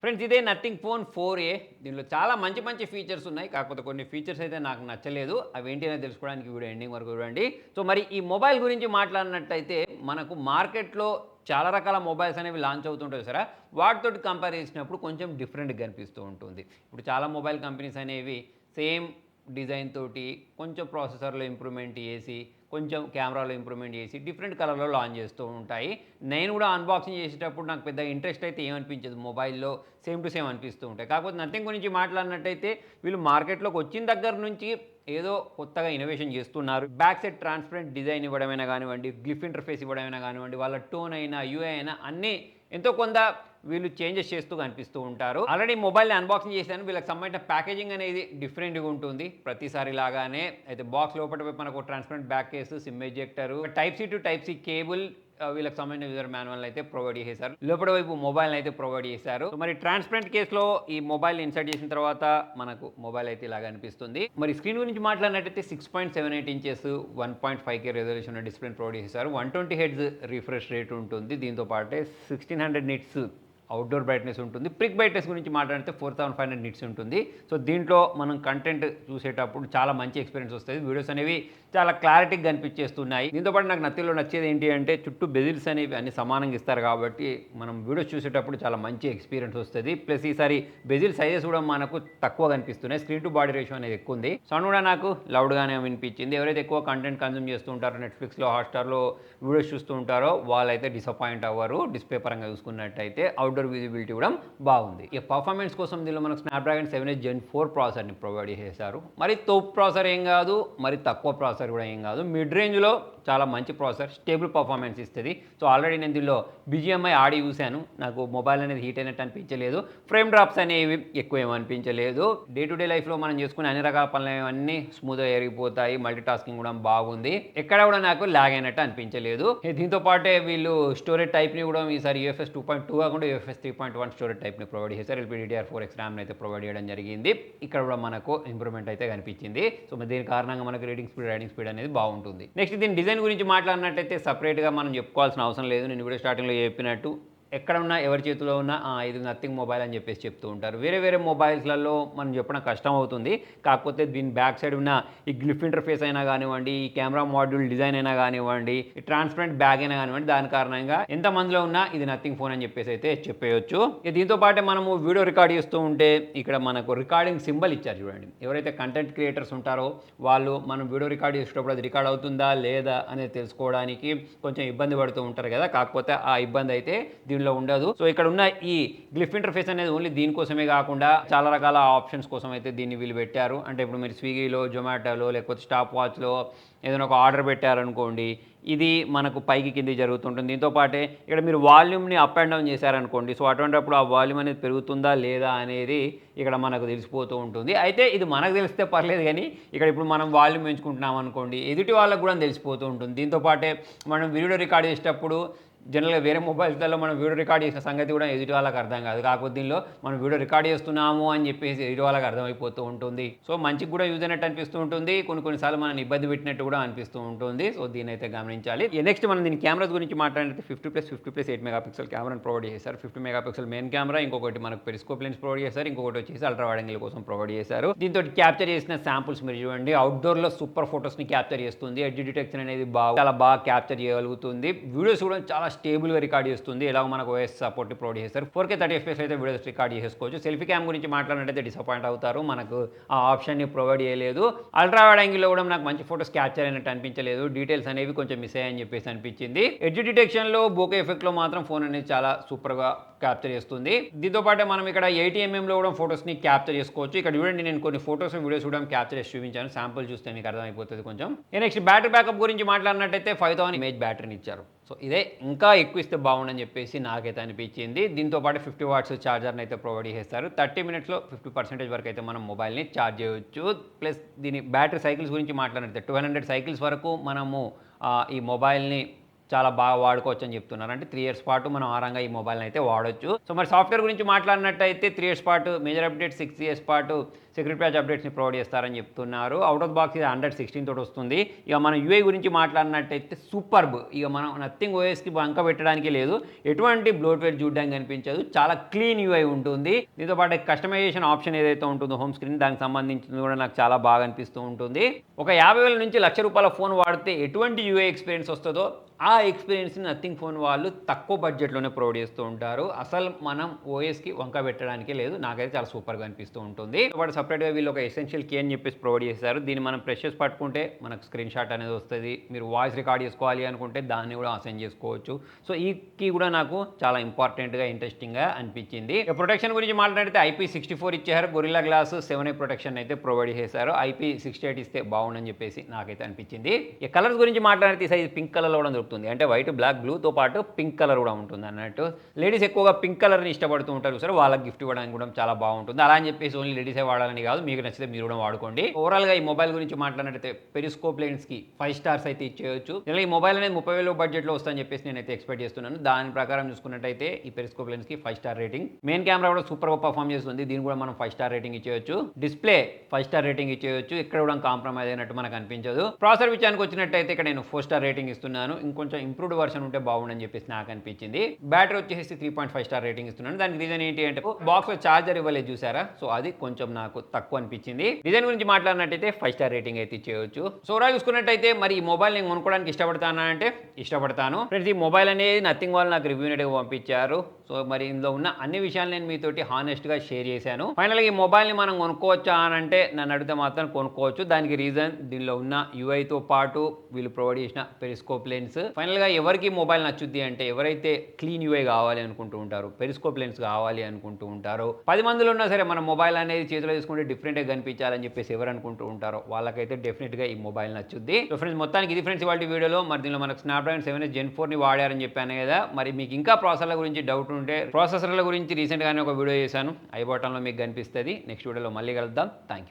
Friends ఇదే nothing phone 4A దీనిలో చాలా మంచి మంచి ఫీచర్స్ ఉన్నాయి. కాకపోతే కొన్ని ఫీచర్స్ అయితే నాకు నచ్చలేదు. అవేంటి అనేది తెలుసుకోవడానికి వీడియో ఎండింగ్ వరకు చూడండి. సో మరి ఈ మొబైల్ గురించి మాట్లాడినట్టయితే మనకు మార్కెట్‌లో చాలా రకాల మొబైల్స్ అనేవి లాంచ్ అవుతుంటాయి చూసారా? వాటితోటి కంపేర్ చేసినప్పుడు కొంచెం డిఫరెంట్‌గా కనిపిస్తూ ఉంటుంది. ఇప్పుడు చాలా మొబైల్ కంపెనీస్ అనేవి సేమ్ డిజైన్ తోటి కొంచెం ప్రాసెసర్‌లో ఇంప్రూవ్‌మెంట్ చేసి, కొంచెం కెమెరాలో ఇంప్రూవ్‌మెంట్ చేసి డిఫరెంట్ కలర్‌లో లాంచ్ చేస్తూ ఉంటాయి. నేను కూడా అన్బాక్సింగ్ చేసేటప్పుడు నాకు పెద్ద ఇంట్రెస్ట్ అయితే ఏమనిపించదు. మొబైల్‌లో సేమ్ టు సేమ్ అనిపిస్తూ ఉంటాయి. కాకపోతే నథింగ్ గురించి మాట్లాడినట్టయితే వీళ్ళు మార్కెట్‌లోకి వచ్చిన దగ్గర నుంచి ఏదో కొత్తగా ఇన్నోవేషన్ చేస్తున్నారు. బ్యాక్ సైడ్ ట్రాన్స్పరెంట్ డిజైన్ ఇవ్వడమైనా కానివ్వండి, గ్లిఫ్ ఇంటర్ఫేస్ ఇవ్వడమైనా కానివ్వండి, వాళ్ళ టోన్ అయినా, యూఐ అయినా అన్నీ ఎంతో కొంత వీళ్ళు చేంజెస్ చేస్తూ కనిపిస్తూ ఉంటారు. ఆల్రెడీ మొబైల్‌ని అన్బాక్సింగ్ చేశాను. వీళ్ళకి సంబంధించిన ప్యాకేజింగ్ అనేది డిఫరెంట్‌గా ఉంటుంది. ప్రతిసారి లాగానే అయితే బాక్స్ లోపట వైపు మనకు transparent back case, sim ejector, type C to type C cable, వీళ్ళకి సంబంధించిన యూజర్ మాన్యువల్ అయితే ప్రొవైడ్ చేశారు. లోపల వైపు మొబైల్ అయితే ప్రొవైడ్ చేశారు. సో మరి ట్రాన్స్పరెంట్ కేసులో ఈ మొబైల్ ఇన్సర్ట్ చేసిన తర్వాత మనకు మొబైల్ అయితే ఇలాగ అనిపిస్తుంది. మరి స్క్రీన్ గురించి మాట్లాడినట్టయితే 6.78 inches 1.5K resolution display provide చేశారు. 120 హెర్ట్జ్ రిఫ్రెష్ రేట్ ఉంటుంది. దీంతో పాటే 1600 నిట్స్ అవుట్డోర్ బ్రైట్నెస్ ఉంటుంది. ప్రిక్ బ్రైట్నెస్ గురించి మాట్లాడితే 4500 నిట్స్ ఉంటుంది. సో దీంట్లో మనం కంటెంట్ చూసేటప్పుడు చాలా మంచి ఎక్స్పీరియన్స్ వస్తుంది. వీడియోస్ అనేవి చాలా క్లారిటీగా కనిపించేస్తున్నాయి. దీంతో పాటు నాకు నథింగ్‌లో నచ్చేది ఏంటి అంటే చుట్టూ బెజిల్స్ అనేవి అన్ని సమానంగా ఇస్తారు కాబట్టి మనం వీడియోస్ చూసేటప్పుడు చాలా మంచి ఎక్స్పీరియన్స్ వస్తుంది. ప్లస్ ఈసారి బెజిల్ సైజెస్ కూడా మనకు తక్కువ కనిపిస్తున్నాయి. స్క్రీన్ టు బాడీ రేషియో అనేది ఎక్కువ ఉంది. సౌండ్ కూడా నాకు లౌడ్గానే వినిపించింది. ఎవరైతే ఎక్కువ కంటెంట్ కన్జ్యూమ్ చేస్తూ ఉంటారో నెట్‌ఫ్లిక్స్‌లో, హాట్‌స్టార్‌లో వీడియోస్ చూస్తూ ఉంటారో వాళ్ళైతే డిసప్పాయింట్ అవ్వరు. డిస్ప్లే పరంగా చూసుకున్నట్టయితే అవుట్డోర్ విజిబిలిటీ కూడా బాగుంది. ఈ పర్ఫార్మెన్స్ కోసం దీనిలో మనకు స్నాప్‌డ్రాగన్ 7 Gen 4 ప్రాసెసర్ని ప్రొవైడ్ చేశారు. మరి తోపు ప్రాసెసర్ ఏం కాదు, మరి తక్కువ ప్రాసెసర్ కూడా ఏం కాదు. మిడ్ రేంజ్లో చాలా మంచి ప్రాసెసర్, స్టేబుల్ పర్ఫార్మెన్స్ ఇస్తుంది. సో ఆల్రెడీ నేను దీనిలో BGMI ఆడి చూశాను. నాకు మొబైల్ అనేది హీట్ అయినట్టు అనిపించలేదు. ఫ్రేమ్ డ్రాప్స్ అనేవి ఎక్కువ ఏమనిపించలేదు. డే టు డే లైఫ్లో మనం చేసుకునే అన్ని రకాల పనులు అన్నీ స్మూత్గా జరిగిపోతాయి. మల్టీ టాస్కింగ్ కూడా బాగుంది. ఎక్కడ కూడా నాకు ల్యాగ్ అయినట్టు అనిపించలేదు. దీంతో పాటే వీళ్ళు స్టోరేజ్ టైప్ని కూడా ఈసారి UFS 2.2 కాకుండా UFS 3.1 స్టోరేజ్ టైప్ని ప్రొవైడ్ చేశారు. LPDDR4X ర్యామ్ని అయితే ప్రొవైడ్ చేయడం జరిగింది. ఇక్కడ కూడా మనకు ఇంప్రూవ్మెంట్ అయితే కనిపించింది. సో దీని కారణంగా మనకు రైడింగ్ స్పీడ్ అనేది బాగుంటుంది. నెక్స్ట్ దీని డిజైన్ గురించి మాట్లాడినట్టయితే సపరేట్గా మనం చెప్పుకోవాల్సిన అవసరం లేదు. నేను కూడా స్టార్టింగ్లో చెప్పినట్టు ఎక్కడ ఉన్నా ఎవరి చేతిలో ఉన్నా ఇది నథింగ్ మొబైల్ అని చెప్పేసి చెప్తూ ఉంటారు. వేరే వేరే మొబైల్స్లలో మనం చెప్పడం కష్టం అవుతుంది. కాకపోతే దీని బ్యాక్ సైడ్ ఉన్న ఈ గ్లిఫ్ ఇంటర్ఫేస్ అయినా కానివ్వండి, ఈ కెమెరా మాడ్యూల్ డిజైన్ అయినా కానివ్వండి, ఈ ట్రాన్స్పరెంట్ బ్యాగ్ అయినా కానివ్వండి, దాని కారణంగా ఎంతమందిలో ఉన్నా ఇది నథింగ్ ఫోన్ అని చెప్పేసి అయితే చెప్పేయచ్చు. దీంతో పాటే మనము వీడియో రికార్డ్ చేస్తూ ఉంటే ఇక్కడ మనకు రికార్డింగ్ సింబల్ ఇచ్చారు చూడండి. ఎవరైతే కంటెంట్ క్రియేటర్స్ ఉంటారో వాళ్ళు మనం వీడియో రికార్డ్ చేసేటప్పుడు అది రికార్డ్ అవుతుందా లేదా అనేది తెలుసుకోవడానికి కొంచెం ఇబ్బంది పడుతూ ఉంటారు కదా. కాకపోతే ఆ ఇబ్బంది అయితే దీనిలో ఉండదు. సో ఇక్కడ ఉన్న ఈ గ్లిఫ్ ఇంటర్ఫేస్ అనేది ఓన్లీ దీనికోసమే కాకుండా చాలా రకాల ఆప్షన్స్ కోసం అయితే దీన్ని వీళ్ళు పెట్టారు. అంటే ఇప్పుడు మీరు స్విగ్గీలో, జొమాటోలో లేకపోతే స్టాప్ వాచ్లో ఏదైనా ఒక ఆర్డర్ పెట్టారనుకోండి, ఇది మనకు పైకి కింది జరుగుతుంటుంది. దీంతో పాటే ఇక్కడ మీరు వాల్యూమ్ని అప్ అండ్ డౌన్ చేశారనుకోండి, సో అటువంటిప్పుడు ఆ వాల్యూమ్ అనేది పెరుగుతుందా లేదా అనేది ఇక్కడ మనకు తెలిసిపోతూ ఉంటుంది. అయితే ఇది మనకు తెలిస్తే పర్లేదు కానీ ఇక్కడ ఇప్పుడు మనం వాల్యూమ్ పెంచుకుంటున్నాం అనుకోండి, ఎదుటి వాళ్ళకు కూడా తెలిసిపోతూ ఉంటుంది. దీంతో పాటే మనం వీడియో రికార్డ్ చేసేటప్పుడు జనరల్గా వేరే మొబైల్స్లలో మనం వీడియో రికార్డ్ చేసిన సంగతి కూడా ఎదుటి వాళ్ళకి అర్థం కాదు. కాకపోతే దీనిలో మనం వీడియో రికార్డ్ చేస్తున్నాము అని చెప్పేసి ఎదుటి వాళ్ళకి అర్థమైపోతూ ఉంటుంది. సో మంచిగా కూడా యూజ్ అయినట్టు అనిపిస్తూ ఉంటుంది. కొన్నిసార్లు మనం ఇబ్బంది పెట్టినట్టు కూడా అనిపిస్తూ ఉంటుంది. సో దీని అయితే గమనించాలి. నెక్స్ట్ మనం దీని కెమెరాస్ గురించి మాట్లాడితే 50+50+8 మెగాపిక్సెల్ కెమెరాను ప్రొవైడ్ చేశారు. 50 మెగాపిక్సెల్ మెయిన్ కెమెరా, ఇంకొకటి మనకు పెరిస్కోప్ లెన్స్ ప్రొవైడ్ చేశారు, ఇంకొకటి వచ్చేసి అల్ట్రా వైడ్ యాంగిల్ కోసం ప్రొవైడ్ చేశారు. దీంతో క్యాప్చర్ చేసిన శాంపుల్స్ మీరు చూడండి, అవుట్డోర్లో సూపర్ ఫొటోస్ని క్యాప్చర్ చేస్తుంది. ఎడ్జ్ డిటెక్షన్ అనేది చాలా బాగా క్యాప్చర్ చేయగలుగుతుంది. వీడియోస్ కూడా చాలా స్టేబుల్గా రికార్డ్ చేస్తుంది. ఎలాగ మనకు OS సపోర్ట్ ప్రొవైడ్ చేస్తారు. 4K 30 FPS అయితే వీడియోస్ రికార్డ్ చేసుకోవచ్చు. సెల్ఫీ క్యామ్ గురించి మాట్లాడినట్టయితే డిసప్పాయింట్ అవుతారు. మనకు ఆ ఆప్షన్ని ప్రొవైడ్ చేయలేదు. అల్ట్రా వైడ్ యాంగిల్లో కూడా నాకు మంచి ఫోటోస్ క్యాప్చర్ అయినట్టు అనిపించలేదు. డీటెయిల్స్ అనేవి కొంచెం మిస్ అయ్యాయని చెప్పేసి అనిపించింది. ఎడ్జ్ డిటెక్షన్లో, బోకే ఎఫెక్ట్లో మాత్రం ఫోన్ అనేది చాలా సూపర్గా క్యాప్చర్ చేస్తుంది. దీంతో పాటు మనం ఇక్కడ 80mm కూడా ఫోటోస్ని క్యాప్చర్ చేసుకోవచ్చు. ఇక్కడ చూడండి, నేను కొన్ని ఫోటోస్ వీడియోస్ కూడా క్యాప్చర్ చేసి చూపించాను. శాంపుల్ చూస్తే మీకు అర్థమైపోతుంది కొంచెం. నెక్స్ట్ బ్యాటరీ బ్యాకప్ గురించి మాట్లాడినట్టయితే 5000 mAh బ్యాటరీని ఇచ్చారు. సో ఇదే ఇంకా ఎక్కువ ఇస్తే బాగుండని చెప్పేసి నాకైతే అనిపించింది. దీంతో పాటు 50 వాట్స్ ఛార్జర్ని అయితే ప్రొవైడ్ చేస్తారు. 30 మినిట్స్లో 50% వరకు అయితే మనం మొబైల్ని ఛార్జ్ చేయవచ్చు. ప్లస్ దీని బ్యాటరీ సైకిల్స్ గురించి మాట్లాడితే 1200 సైకిల్స్ వరకు మనము ఈ మొబైల్ని చాలా బాగా వాడుకోవచ్చు అని చెప్తున్నారు. అంటే 3 ఇయర్స్ పాటు మనం ఆరంగా ఈ మొబైల్ని అయితే వాడొచ్చు. సో మరి సాఫ్ట్వేర్ గురించి మాట్లాడినట్టయితే 3 ఇయర్స్ పాటు మేజర్ అప్డేట్, 6 ఇయర్స్ పాటు సెక్యూరిటీ ప్యాచ్ అప్డేట్స్ని ప్రొవైడ్ చేస్తారని చెప్తున్నారు. అవుట్ ఆఫ్ బాక్స్ ఇది 116 తోటి వస్తుంది. ఇక మనం యూఐ గురించి మాట్లాడినట్టయితే సూపర్బ్. ఇక మనం నథింగ్ ఓఎస్కి వంక పెట్టడానికి లేదు, ఎటువంటి బ్లోట్వేర్ చూడడానికి కనిపించదు, చాలా క్లీన్ యూఐ ఉంటుంది. దీంతో పాటు కస్టమైజేషన్ ఆప్షన్ ఏదైతే ఉంటుందో హోమ్ స్క్రీన్, దానికి సంబంధించింది కూడా నాకు చాలా బాగా అనిపిస్తూ ఉంటుంది. ఒక 50,000 నుంచి ₹1,00,000 ఫోన్ వాడితే ఎటువంటి యూఐ ఎక్స్పీరియన్స్ వస్తుందో ఆ ఎక్స్పీరియన్స్ని నథింగ్ ఫోన్ వాళ్ళు తక్కువ బడ్జెట్లోనే ప్రొవైడ్ చేస్తూ ఉంటారు. అసలు మనం ఓఎస్కి వంక పెట్టడానికే లేదు. నాకైతే చాలా సూపర్గా అనిపిస్తూ ఉంటుంది. వాడు సపరేట్గా వీళ్ళు ఒక ఎసెన్షియల్ కీ అని చెప్పేసి ప్రొవైడ్ చేశారు. దీన్ని మనం ప్రెస్ చేసి పట్టుకుంటే మనకు స్క్రీన్ షాట్ అనేది వస్తుంది. మీరు వాయిస్ రికార్డ్ చేసుకోవాలి అనుకుంటే దాన్ని కూడా అసైన్ చేసుకోవచ్చు. సో ఈ కీ కూడా నాకు చాలా ఇంపార్టెంట్గా, ఇంట్రెస్టింగ్గా అనిపించింది. ప్రొటెక్షన్ గురించి మాట్లాడితే IP64 ఇచ్చారు. గొరిల్లా గ్లాస్ 7A ప్రొటెక్షన్ అయితే ప్రొవైడ్ చేశారు. IP68 ఇస్తే బాగుండని చెప్పేసి నాకైతే అనిపించింది. ఈ కలర్స్ గురించి మాట్లాడితే సైజ్ పింక్ కలర్లో కూడా దొరుకుతుంది. అంటే వైట్, బ్లాక్, బ్లూతో పాటు పింక్ కలర్ కూడా ఉంటుంది అన్నట్టు. లేడీస్ ఎక్కువగా పింక్ కలర్ని ఇష్టపడుతూ ఉంటారు సార్, వాళ్ళకి గిఫ్ట్ ఇవ్వడానికి కూడా చాలా బాగుంటుంది. అలా అని చెప్పేసి ఓన్లీ లేడీసే వాడాలని కాదు, మీకు నచ్చితే మీరు కూడా వాడుకోండి. ఓవరాల్గా ఈ మొబైల్ గురించి మాట్లాడినట్టయితే పెరిస్కోప్ లెన్స్కి 5 స్టార్స్ అయితే ఇచ్చేయచ్చు. ఇలా ఈ మొబైల్ అనేది 30,000 బడ్జెట్లో వస్తుందని చెప్పేసి నేనైతే ఎక్స్పెక్ట్ చేస్తున్నాను. దాని ప్రకారం చూసుకున్నట్టయితే ఈ పెరిస్కోప్ లెన్స్కి 5 స్టార్ రేటింగ్. మెయిన్ కెమెరా కూడా సూపర్గా పర్ఫామ్ చేస్తుంది, దీన్ని కూడా మనం 5 స్టార్ రేటింగ్ ఇచ్చేయచ్చు. డిస్ప్లే 5 స్టార్ రేటింగ్ ఇచ్చేయచ్చు, ఇక్కడ కూడా కాంప్రమైజ్ అయినట్టు మనకు అనిపించదు. ప్రాసెసర్ విషయానికి వచ్చినట్టయితే ఇక్కడ నేను 4 స్టార్ రేటింగ్ ఇస్తున్నాను. ఇంకొంచెం ఇంప్రూవ్డ్ వర్షన్ ఉంటే బాగుండని చెప్పేసి నాకు అనిపించింది. బ్యాటరీ వచ్చేసి 3.5 స్టార్ రేటింగ్ ఇస్తున్నాను. దానికి రీజన్ ఏంటి అంటే బాక్స్ లో చార్జర్ ఇవ్వలేదు చూసారా, సో అది కొంచెం నాకు తక్కువ అనిపించింది. డిజైన్ గురించి మాట్లాడినట్టయితే 5 స్టార్ రేటింగ్ అయితే ఇచ్చేయచ్చు. సో ఓవరాల్ చూసుకున్నట్టయితే మరి ఈ మొబైల్ నేను కొనుక్కోవడానికి ఇష్టపడతానా అంటే ఇష్టపడతాను. ఫ్రెండ్స్, ఈ మొబైల్ అనేది నథింగ్ వాళ్ళు నాకు రివ్యూ నెట్గా పంపించారు. సో మరి ఇందులో ఉన్న అన్ని విషయాలు నేను మీతోటి హానెస్ట్గా షేర్ చేశాను. ఫైనల్గా ఈ మొబైల్ని మనం కొనుక్కోవచ్చా అని అంటే నన్ను అడిగితే మాత్రం కొనుక్కోవచ్చు. దానికి రీజన్ దీనిలో ఉన్న యూఐతో పాటు వీళ్ళు ప్రొవైడ్ చేసిన పెరిస్కోప్ లెన్స్. ఫైనల్గా ఎవరికి మొబైల్ నచ్చుద్ది అంటే ఎవరైతే క్లీన్ యూఐ కావాలి అనుకుంటూ ఉంటారు, పెరిస్కోప్ లెన్స్ కావాలి అనుకుంటూ ఉంటారో, 10 మందిలో ఉన్నా సరే మన మొబైల్ అనేది చేతిలో తీసుకుంటే డిఫరెంట్గా కనిపించాలని చెప్పేసి ఎవరు అనుకుంటూ ఉంటారో వాళ్ళకైతే డెఫినెట్గా ఈ మొబైల్ నచ్చుద్ది. సో ఫ్రెండ్స్, మొత్తానికి ఇది ఫ్రెండ్స్ ఇవాళ వీడియోలో. మరి దీనిలో మనకు స్నాప్డ్రాగన్ 7S Gen 4ని వాడారని చెప్పాను కదా. మరి మీకు ఇంకా ప్రాసెసర్ల గురించి డౌట్ ఉంటే ప్రాసెసర్ల గురించి రీసెంట్గానే ఒక వీడియో చేశాను, ఐ బటన్లో మీకు కనిపిస్తుంది. నెక్స్ట్ వీడియోలో మళ్ళీ కలుద్దాం. Thank you.